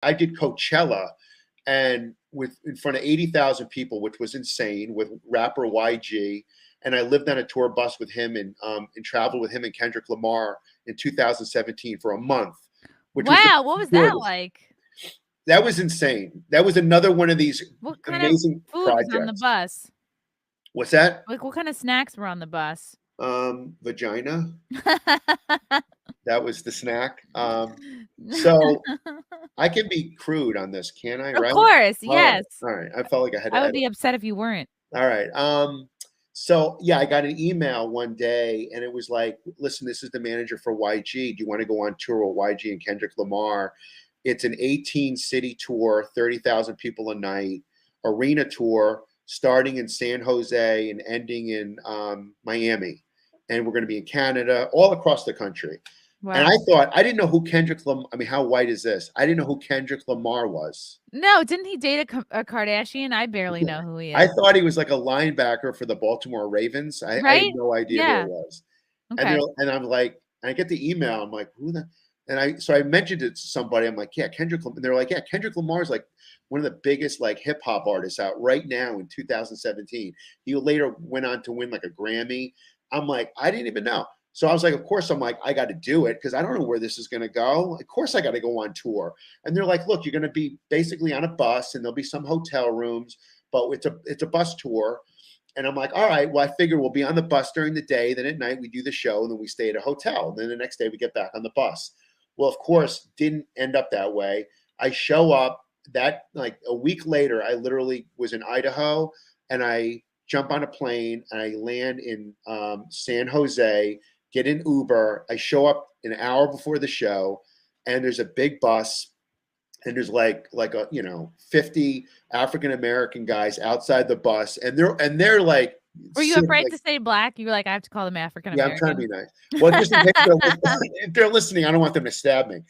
I did Coachella, and in front of 80,000 people, which was insane, with rapper YG. And I lived on a tour bus with him and traveled with him and Kendrick Lamar in 2017 for a month. Wow, what was that like? That was insane. That was another one of these amazing food projects. Was on the bus? What's that? Like, what kind of snacks were on the bus? Vagina. That was the snack. So I can be crude on this, can I? Of course, yes. All right. I felt like I had to. I would be upset if you weren't. All right. So yeah, I got an email one day and it was like, listen, this is the manager for YG. Do you want to go on tour with YG and Kendrick Lamar? It's an 18-city tour, 30,000 people a night, arena tour, starting in San Jose and ending in Miami. And we're going to be in Canada, all across the country. Wow. And I thought, I didn't know who Kendrick Lamar, I mean, how white is this? I didn't know who Kendrick Lamar was. No, didn't he date a Kardashian? I barely know who he is. I thought he was like a linebacker for the Baltimore Ravens. I had no idea who it was. Okay. And I'm like, I get the email. I'm like, who the? And so I mentioned it to somebody. I'm like, yeah, Kendrick. And they're like, yeah, Kendrick Lamar is like one of the biggest like hip hop artists out right now in 2017. He later went on to win like a Grammy. I'm like, I didn't even know. So I was like, of course, I'm like, I got to do it because I don't know where this is going to go. Of course, I got to go on tour. And they're like, look, you're going to be basically on a bus and there'll be some hotel rooms, but it's a bus tour. And I'm like, all right, well, I figure we'll be on the bus during the day. Then at night we do the show and then we stay at a hotel. And then the next day we get back on the bus. Well, of course, didn't end up that way. I show up that like a week later, I literally was in Idaho and I jump on a plane and I land in San Jose, get an Uber. I show up an hour before the show and there's a big bus and there's like a, 50 African-American guys outside the bus. And they're like, were you afraid to say black? You were like, I have to call them African-American. Yeah, I'm trying to be nice. Well, just in case if they're listening, I don't want them to stab me.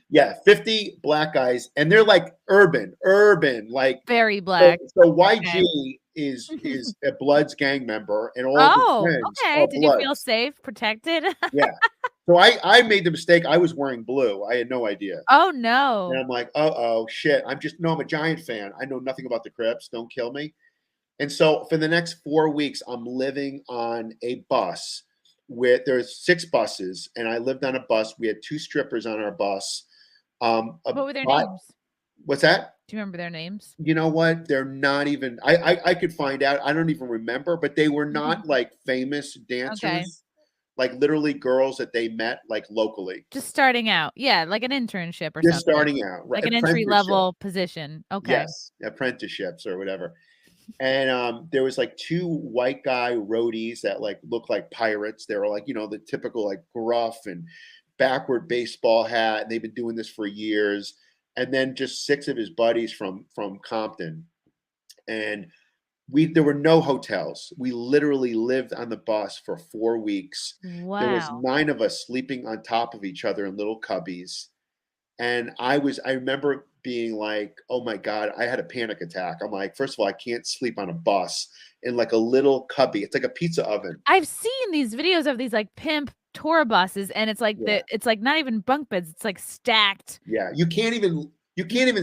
Yeah, 50 black guys, and they're like urban, like very black. So YG is a Bloods gang member, and all of his friends are Did you feel safe, protected? Yeah. So I made the mistake. I was wearing blue. I had no idea. Oh no. And I'm like, oh shit. I'm a Giant fan. I know nothing about the Crips. Don't kill me. And so for the next 4 weeks, I'm living on a bus where there's 6 buses, and I lived on a bus. We had 2 strippers on our bus. What were their names? What's that? Do you remember their names? You know what? They're not even. I could find out. I don't even remember, but they were not like famous dancers. Okay. Like literally girls that they met like locally. Just starting out. Yeah, like an internship or Just something. Starting out. Like an entry-level position. Okay. Yes, apprenticeships or whatever. And there was like 2 white guy roadies that like looked like pirates. They were like, the typical like gruff and backward baseball hat. And they've been doing this for years. And then just 6 of his buddies from Compton. And there were no hotels. We literally lived on the bus for 4 weeks. Wow. There was 9 of us sleeping on top of each other in little cubbies. And I remember being like, oh my God, I had a panic attack. I'm like, first of all, I can't sleep on a bus in like a little cubby. It's like a pizza oven. I've seen these videos of these like pimp tour buses, and it's like it's like not even bunk beds. It's like stacked. Yeah. You can't even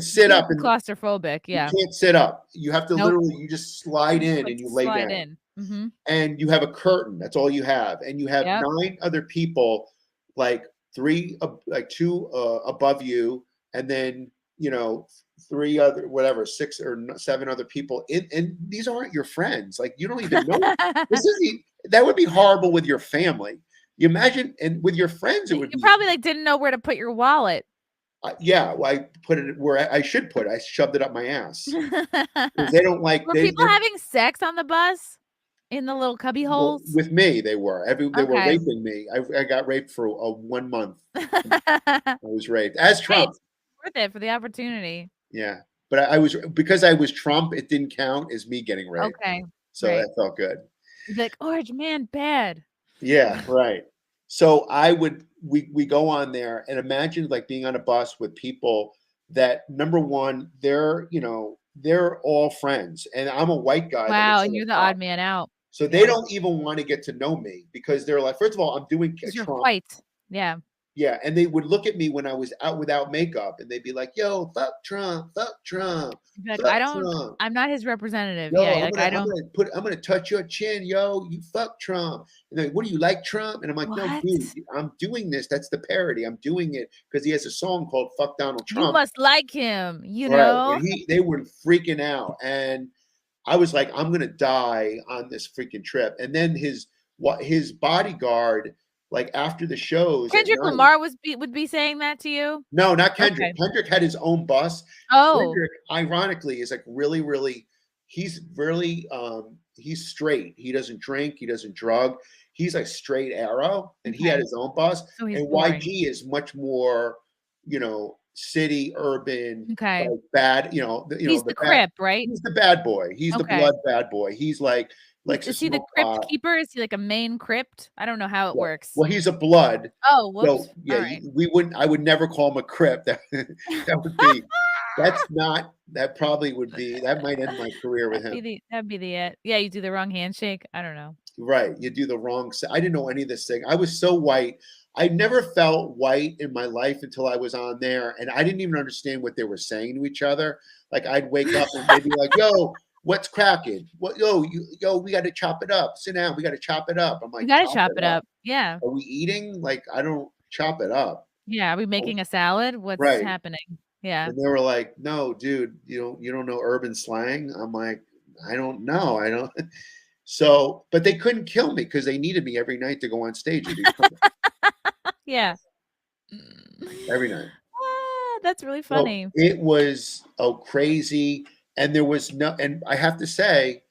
sit up. And claustrophobic. Yeah. You can't sit up. You have to literally, you just slide in and you lay down. Mm-hmm. And you have a curtain. That's all you have. And you have 9 other people, like 2 above you. And then, 3 other, whatever, 6 or 7 other people. And these aren't your friends. Like, you don't even know. That would be horrible with your family. You imagine, and with your friends, it would You probably like didn't know where to put your wallet. Yeah, well, I put it where I should put it. I shoved it up my ass. They don't like. Were people having sex on the bus in the little cubby holes? Well, with me, they were. They were raping me. I got raped for 1 month. I was raped as Trump. It's worth it for the opportunity. Yeah, but because I was Trump, it didn't count as me getting raped. Okay, so that felt good. You're like, orange man, bad. Yeah, right. So we go on there and imagine like being on a bus with people that, number one, they're all friends, and I'm a white guy. Wow, and you're the odd man out. So they don't even want to get to know me because they're like, first of all, I'm doing Trump. You're white. Yeah. Yeah, and they would look at me when I was out without makeup, and they'd be like, "Yo, fuck Trump, fuck Trump, like, fuck Trump." I'm not his representative. Yo, Yeah, like I'm gonna touch your chin, yo. You fuck Trump. And like, what do you like, Trump? And I'm like, no, what? dude, I'm doing this. That's the parody. I'm doing it because he has a song called "Fuck Donald Trump." You must like him, right? know. And they were freaking out, and I was like, I'm gonna die on this freaking trip. And then his bodyguard, like after the shows, Kendrick Lamar would be saying that to you? No, not Kendrick. Okay. Kendrick had his own bus. Oh. Kendrick, ironically, is like really, he's really, he's straight. He doesn't drink. He doesn't drug. He's like straight arrow, and he had his own bus. So he's and boring. YG is much more, city, urban, okay, like bad. He's the Crip, right? He's the bad boy. He's the blood bad boy. He's like. Is he the crypt keeper? Is he like a main crypt? I don't know how it works. Well, he's a blood. Oh, whoops. So, yeah, right. I would never call him a crypt. That would be. That probably would be. That might end my career with him. That'd be it. Yeah, you do the wrong handshake. I don't know. Right, you do the wrong. I didn't know any of this thing. I was so white. I never felt white in my life until I was on there, and I didn't even understand what they were saying to each other. Like I'd wake up and they'd be like, "Yo, what's cracking? What? Yo, we got to chop it up. Sit down. We got to chop it up." I'm like, "You got to chop it up." Yeah. Are we eating? Like, I don't chop it up. Yeah. Are we making a salad? What's happening? Yeah. And they were like, "No, dude, you don't know urban slang." I'm like, "I don't know. I don't." So, but they couldn't kill me because they needed me every night to go on stage. yeah. Every night. That's really funny. So it was crazy. And there was and I have to say,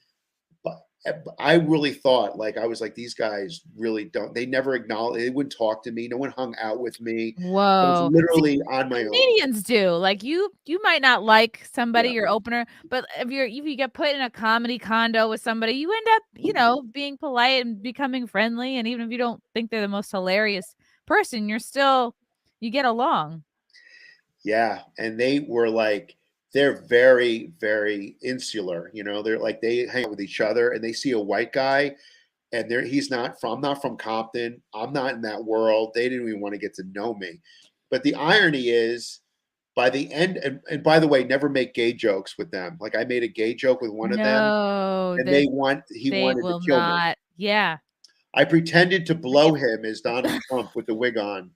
I really thought, like, I was like, these guys really they never acknowledge, they wouldn't talk to me. No one hung out with me. Whoa. I was literally on my own. Comedians do. Like you might not like somebody, your opener, but if you get put in a comedy condo with somebody, you end up, being polite and becoming friendly. And even if you don't think they're the most hilarious person, you get along. Yeah. And they were like, they're very, very insular. They're like, they hang out with each other and they see a white guy and I'm not from Compton. I'm not in that world. They didn't even want to get to know me. But the irony is by the end, and by the way, never make gay jokes with them. Like I made a gay joke with one of them and he wanted to kill me. Yeah. I pretended to blow him as Donald Trump with the wig on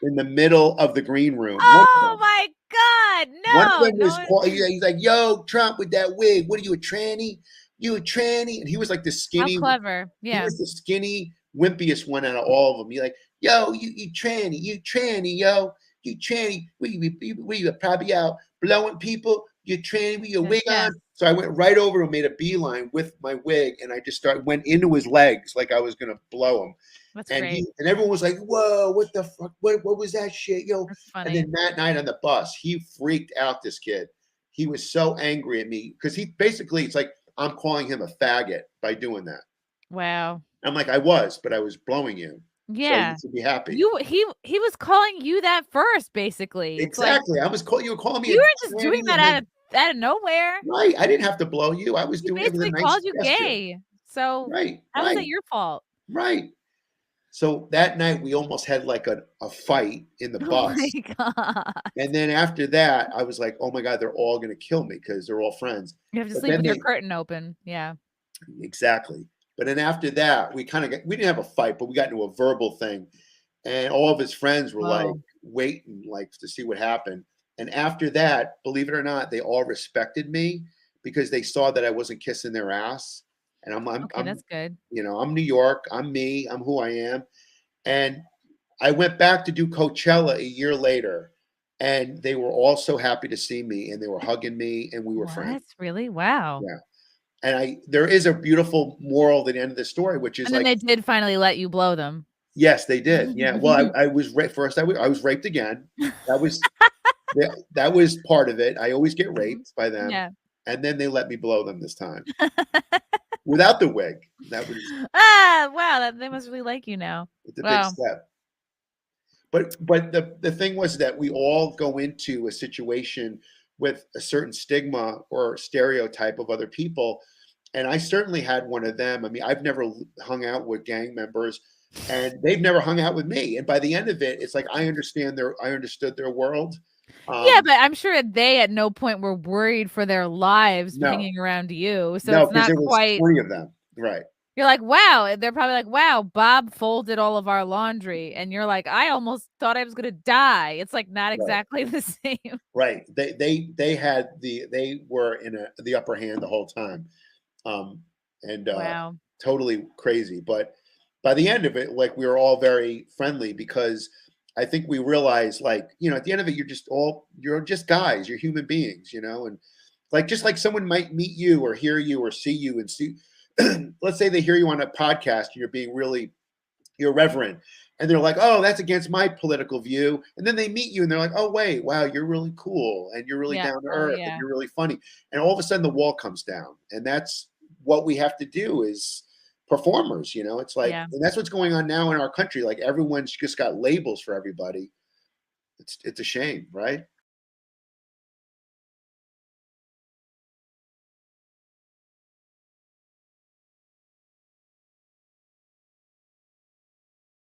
in the middle of the green room. Oh my God, no. One of them he's like, "Yo, Trump with that wig. What are you, a tranny? You a tranny?" And he was like the skinny. How clever. Yeah. He was the skinny, wimpiest one out of all of them. He's like, "Yo, you tranny, yo. You tranny. We probably out blowing people. You tranny with your wig on." So I went right over and made a beeline with my wig, and I just went into his legs like I was gonna blow him. That's great. And everyone was like, "Whoa, what the fuck? What was that shit, yo?" That's funny. And then that night on the bus, he freaked out, this kid. He was so angry at me because it's like I'm calling him a faggot by doing that. Wow. I'm like, I was blowing you. Yeah. So you should be happy. He was calling you that first, basically. Exactly. You were calling me. You were just doing that out of nowhere. Right. I didn't have to blow you. I was doing it with a nice called you gesture. gay. So how was it your fault? Right. So that night we almost had like a fight in the bus. Oh my God. And then after that, I was like, oh my God, they're all going to kill me because they're all friends. You have to sleep with your curtain open. Yeah. Exactly. But then after that, we didn't have a fight, but we got into a verbal thing. And all of his friends were like waiting like to see what happened. And after that, believe it or not, they all respected me because they saw that I wasn't kissing their ass. And I'm that's good. I'm New York. I'm me. I'm who I am. And I went back to do Coachella a year later, and they were all so happy to see me, and they were hugging me, and we were friends. Really? Wow. Yeah. And there is a beautiful moral at the end of the story, which is then they did finally let you blow them. Yes, they did. Yeah. Well, I was first. I was raped again. That was that was part of it. I always get raped by them. Yeah. And then they let me blow them this time. Without the wig. That was wow, they must really like you now. It's a big step. But the thing was that we all go into a situation with a certain stigma or stereotype of other people. And I certainly had one of them. I mean, I've never hung out with gang members. and they've never hung out with me. And by the end of it, it's like I understood their world. Yeah, but I'm sure they at no point were worried for their lives hanging around you. So no, it's not there was quite 20 of them, right? You're like, wow. They're probably like, wow, Bob folded all of our laundry. And you're like, I almost thought I was going to die. It's like not exactly the same. Right. They were in the upper hand the whole time. Wow. Totally crazy. But by the end of it, like, we were all very friendly because I think we realized, like, you know, at the end of it, you're just guys, you're human beings, you know, and like, just like someone might meet you or hear you or see you and see, let's say they hear you on a podcast and you're being really irreverent and they're like, oh, that's against my political view. And then they meet you and they're like, oh, wait, wow, you're really cool. And you're really down to earth and you're really funny. And all of a sudden the wall comes down. And that's what we have to do as performers, you know. It's like, and that's what's going on now in our country. Like, everyone's just got labels for everybody. It's a shame, right?